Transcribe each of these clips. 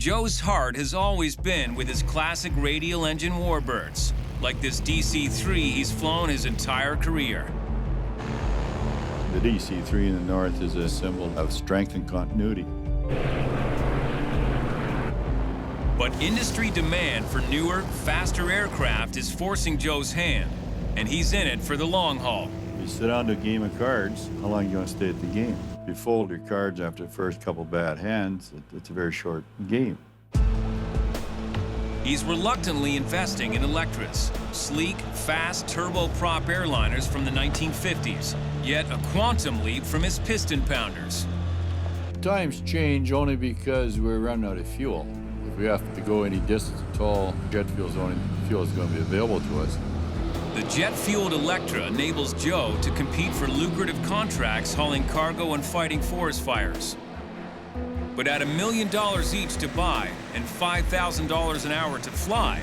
Joe's heart has always been with his classic radial engine warbirds, like this DC-3 he's flown his entire career. The DC-3 in the north is a symbol of strength and continuity. But industry demand for newer, faster aircraft is forcing Joe's hand, and he's in it for the long haul. You sit down to a game of cards, how long you want to stay at the game? If you fold your cards after the first couple bad hands, it's a very short game. He's reluctantly investing in Electras, sleek, fast turboprop airliners from the 1950s, yet a quantum leap from his piston pounders. Times change only because we're running out of fuel. If we have to go any distance at all, jet fuel is the only fuel that's going to be available to us. The jet-fueled Electra enables Joe to compete for lucrative contracts hauling cargo and fighting forest fires. But at $1 million each to buy and $5,000 an hour to fly,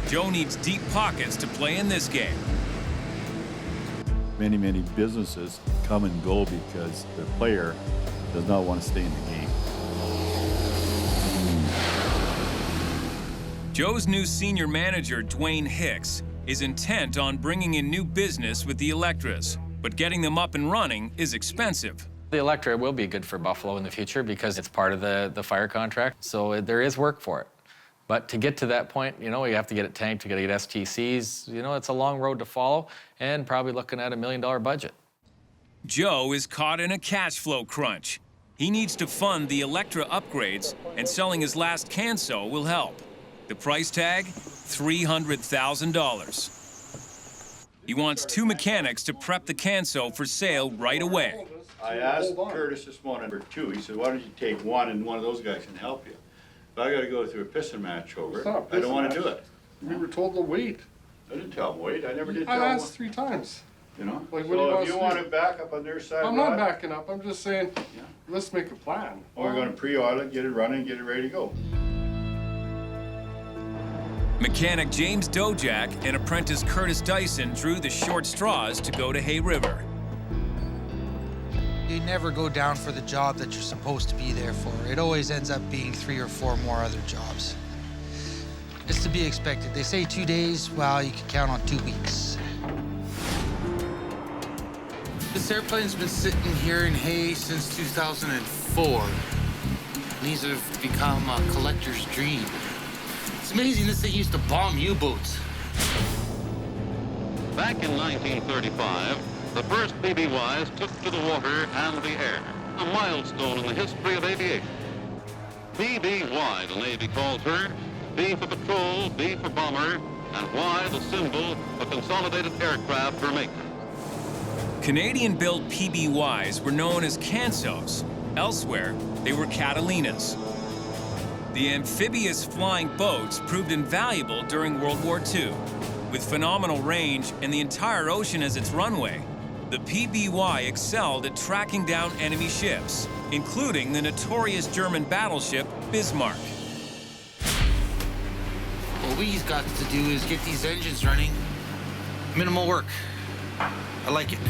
Joe needs deep pockets to play in this game. Many, many businesses come and go because the player does not want to stay in the game. Joe's new senior manager, Dwayne Hicks, is intent on bringing in new business with the Electras, but getting them up and running is expensive. The Electra will be good for Buffalo in the future because it's part of the fire contract, so there is work for it. But to get to that point, you know, you have to get it tanked, you got to get STCs. You know, it's a long road to follow, and probably looking at $1 million budget. Joe is caught in a cash flow crunch. He needs to fund the Electra upgrades, and selling his last Canso will help. The price tag, $300,000. He wants 2 mechanics to prep the Canso for sale right away. I asked Curtis this morning for 2. He said, why don't you take 1 and one of those guys can help you. If I got to go through a piston match over it, I don't want to do it. We were told to wait. I didn't tell him wait. I never did tell him. I asked 3 times. You know? Like, so if you want to back up on their side, I'm not backing up. I'm just saying, let's make a plan. We're going to pre-oil it, get it running, get it ready to go. Mechanic James Dojak and apprentice Curtis Dyson drew the short straws to go to Hay River. You never go down for the job that you're supposed to be there for. It always ends up being 3 or 4 more other jobs. It's to be expected. They say 2 days, well, you can count on 2 weeks. This airplane's been sitting here in Hay since 2004. These have become a collector's dream. It's amazing this thing used to bomb U-boats. Back in 1935, the first PBYs took to the water and the air, a milestone in the history of aviation. PBY, the Navy calls her, B for patrol, B for bomber, and Y the symbol of consolidated aircraft for maker. Canadian-built PBYs were known as Cansos. Elsewhere, they were Catalinas. The amphibious flying boats proved invaluable during World War II. With phenomenal range and the entire ocean as its runway, the PBY excelled at tracking down enemy ships, including the notorious German battleship Bismarck. What we've got to do is get these engines running. Minimal work. I like it.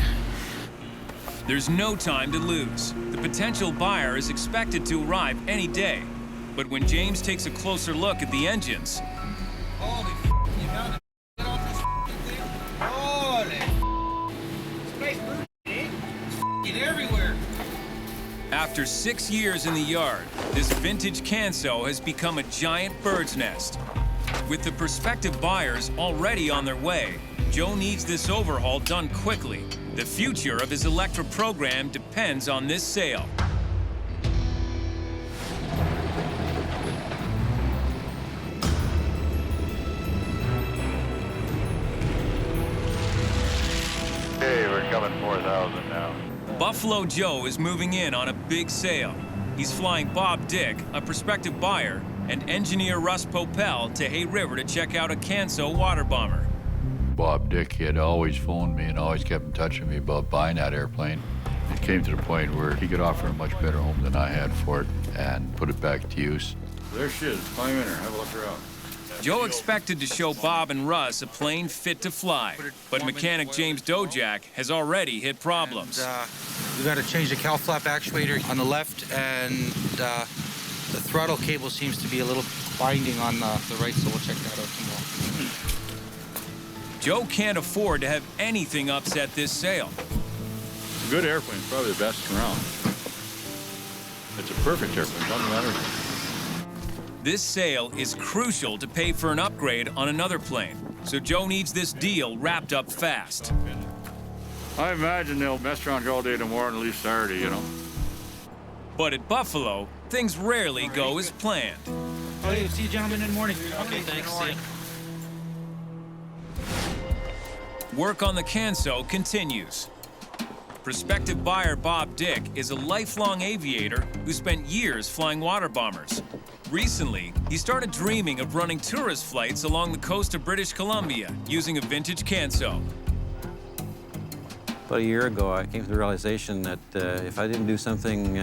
There's no time to lose. The potential buyer is expected to arrive any day. But when James takes a closer look at the engines, Holy you found get off this thing? Holy space it's everywhere. after 6 years in the yard, this vintage Canso has become a giant bird's nest. With the prospective buyers already on their way, Joe needs this overhaul done quickly. The future of his Electra program depends on this sale. Okay, we're coming 4,000 now. Buffalo Joe is moving in on a big sale. He's flying Bob Dick, a prospective buyer, and engineer Russ Popel to Hay River to check out a Canso water bomber. Bob Dick had always phoned me and always kept in touch with me about buying that airplane. It came to the point where he could offer a much better home than I had for it and put it back to use. There she is. Climb in her. Have a look around. Joe expected to show Bob and Russ a plane fit to fly, but mechanic James Dojak has already hit problems. We got to change the cowl flap actuator on the left and The throttle cable seems to be a little binding on the right, so we'll check that out tomorrow. Joe can't afford to have anything upset this sail. It's a good airplane, it's probably the best around. It's a perfect airplane, doesn't matter. This sale is crucial to pay for an upgrade on another plane, so Joe needs this deal wrapped up fast. I imagine they'll mess around all day tomorrow and leave Saturday, you know. But at Buffalo, things rarely go as planned. Oh, see you gentlemen in the morning. Okay, thanks. See you. Work on the Canso continues. Prospective buyer Bob Dick is a lifelong aviator who spent years flying water bombers. Recently, he started dreaming of running tourist flights along the coast of British Columbia using a vintage Canso. About a year ago, I came to the realization that if I didn't do something,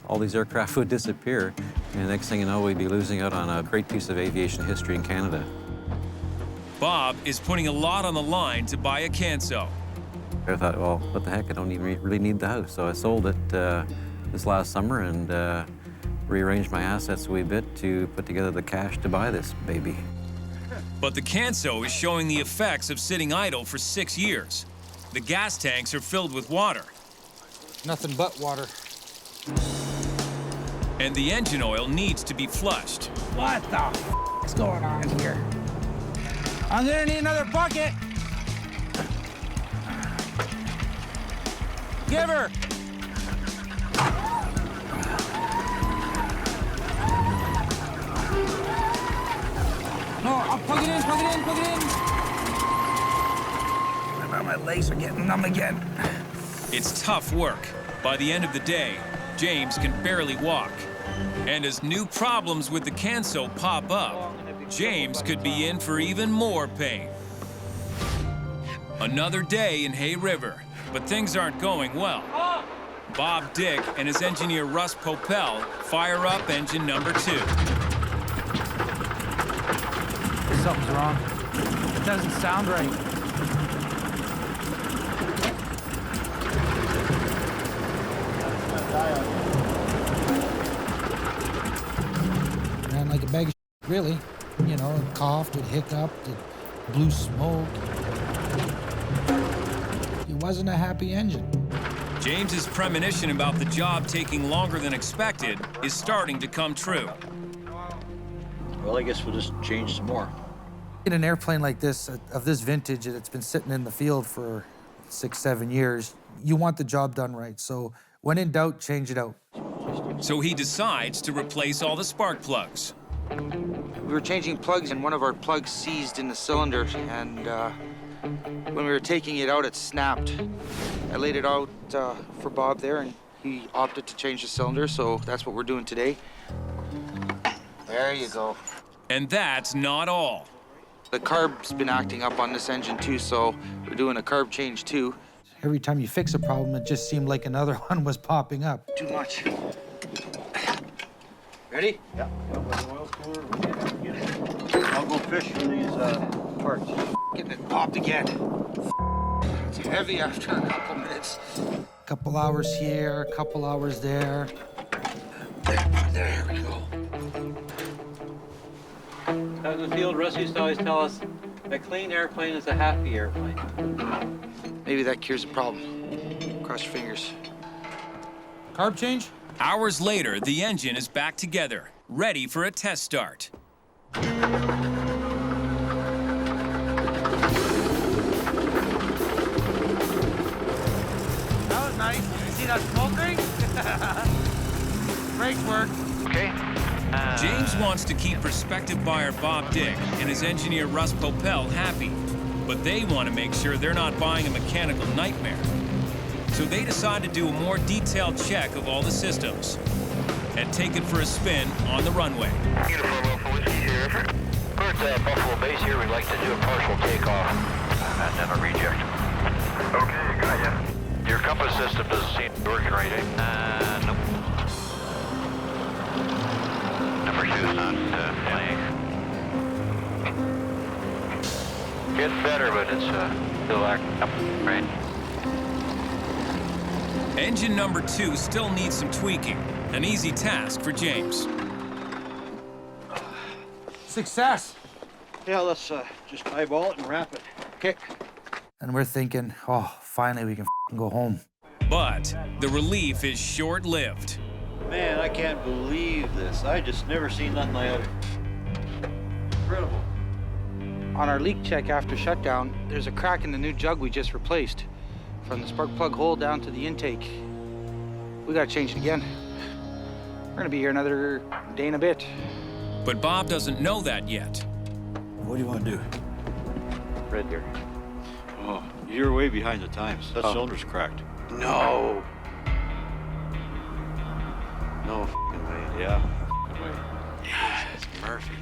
all these aircraft would disappear. And the next thing you know, we'd be losing out on a great piece of aviation history in Canada. Bob is putting a lot on the line to buy a Canso. I thought, well, what the heck, I don't even really need the house. So I sold it this last summer and rearranged my assets a wee bit to put together the cash to buy this baby. But the Canso is showing the effects of sitting idle for 6 years. The gas tanks are filled with water. Nothing but water. And the engine oil needs to be flushed. What the f***'s going on here? I'm gonna need another bucket. Give her. No, I'll plug it in, plug it in, plug it in. My legs are getting numb again. It's tough work. By the end of the day, James can barely walk. And as new problems with the Canso pop up, James could be in for even more pain. Another day in Hay River, but things aren't going well. Bob Dick and his engineer Russ Popel fire up engine number 2. Something's wrong. It doesn't sound right. Ran like a bag of shit, really. You know, it coughed, it hiccuped, it blew smoke. It wasn't a happy engine. James's premonition about the job taking longer than expected is starting to come true. Well, I guess we'll just change some more. In an airplane like this, of this vintage, that's been sitting in the field for 6, 7 years, you want the job done right. So when in doubt, change it out. So he decides to replace all the spark plugs. We were changing plugs and one of our plugs seized in the cylinder, and when we were taking it out, it snapped. I laid it out for Bob there, and he opted to change the cylinder, so that's what we're doing today. There you go. And that's not all. The carb's been acting up on this engine too, so we're doing a carb change too. Every time you fix a problem, it just seemed like another one was popping up. Too much. Ready? Yeah. I'll go fish for these parts. Getting it popped again. It's heavy after a couple minutes. Couple hours here, a couple hours there. There we go. Out in the field, Russ used to always tell us a clean airplane is a happy airplane. Maybe that cures the problem. Cross your fingers. Carb change? Hours later, the engine is back together, ready for a test start. That was nice. You see that smoke ring? Brakes work. Okay. James wants to keep prospective buyer Bob Dick and his engineer Russ Popel happy, but they want to make sure they're not buying a mechanical nightmare. So they decide to do a more detailed check of all the systems and take it for a spin on the runway. Uniform Alpha Whiskey here. We're at Buffalo Base here. We'd like to do a partial takeoff and then a reject. Okay, got ya. Your compass system doesn't seem to be working right, eh? Nope. Number 2's not playing. Getting better, but it's still acting up, right? Engine number 2 still needs some tweaking, An easy task for James. Success. Yeah, let's just eyeball it and wrap it. Okay. And we're thinking, oh, finally we can go home. But the relief is short-lived. Man, I can't believe this. I just never seen nothing like it. Incredible. On our leak check after shutdown, there's a crack in the new jug we just replaced. From the spark plug hole down to the intake. We gotta change it again. We're gonna be here another day and a bit. But Bob doesn't know that yet. What do you want to do? Red deer. Oh, you're way behind the times. That cylinder's cracked. No. No f***ing way. Yeah. It's Murphy.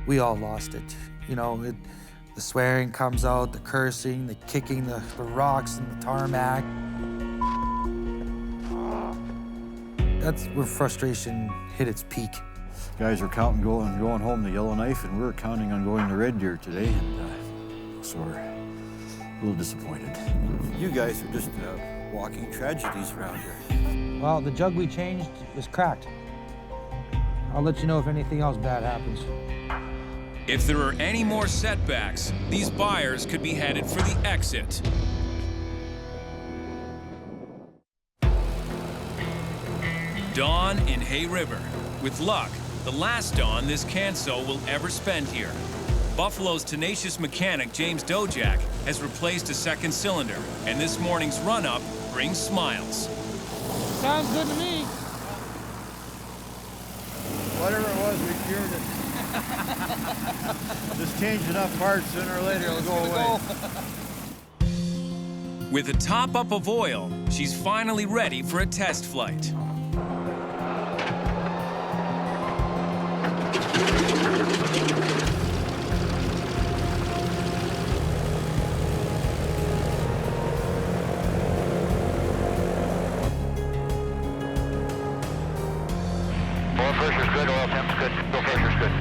We all lost it. You know, the swearing comes out, the cursing, the kicking, the rocks and the tarmac. That's where frustration hit its peak. Guys are counting going home to Yellowknife, and we're counting on going to Red Deer today, and so we're a little disappointed. You guys are just walking tragedies around here. Well, the jug we changed was cracked. I'll let you know if anything else bad happens. If there are any more setbacks, these buyers could be headed for the exit. Dawn in Hay River. With luck, the last dawn this Canso will ever spend here. Buffalo's tenacious mechanic, James Dojak, has replaced a second cylinder, and this morning's run-up brings smiles. Sounds good to me. Whatever it was, we cured it. Just change enough parts, sooner or later it'll go away. With a top-up of oil, she's finally ready for a test flight. Oil pressure's good, oil temp's good, oil pressure's good.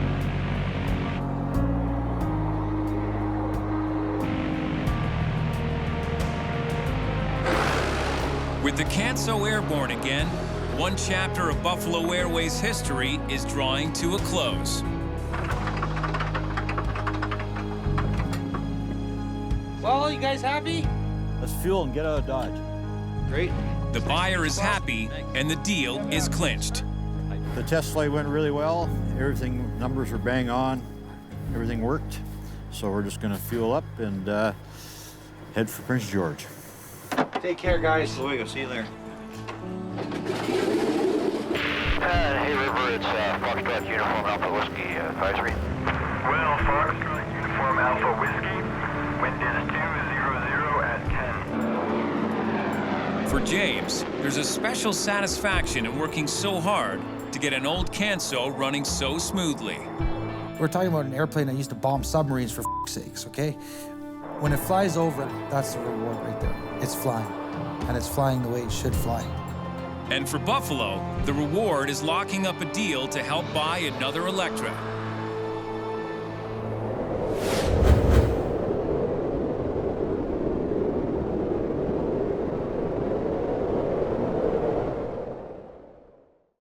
With the Canso airborne again, one chapter of Buffalo Airways history is drawing to a close. Well, you guys happy? Let's fuel and get out of Dodge. Great. The buyer is happy, and the deal is clinched. The test flight went really well. Everything, numbers were bang on. Everything worked. So we're just gonna fuel up and head for Prince George. Take care, guys. We'll see you there. Hey River, it's Foxtrot Uniform Alpha Whiskey advisory. Well, Foxtrot Uniform Alpha Whiskey, wind is 200 at 10. For James, there's a special satisfaction in working so hard to get an old Canso running so smoothly. We're talking about an airplane that used to bomb submarines for sakes, okay? When it flies over, that's the reward right there. It's flying, and it's flying the way it should fly. And for Buffalo, the reward is locking up a deal to help buy another Electra.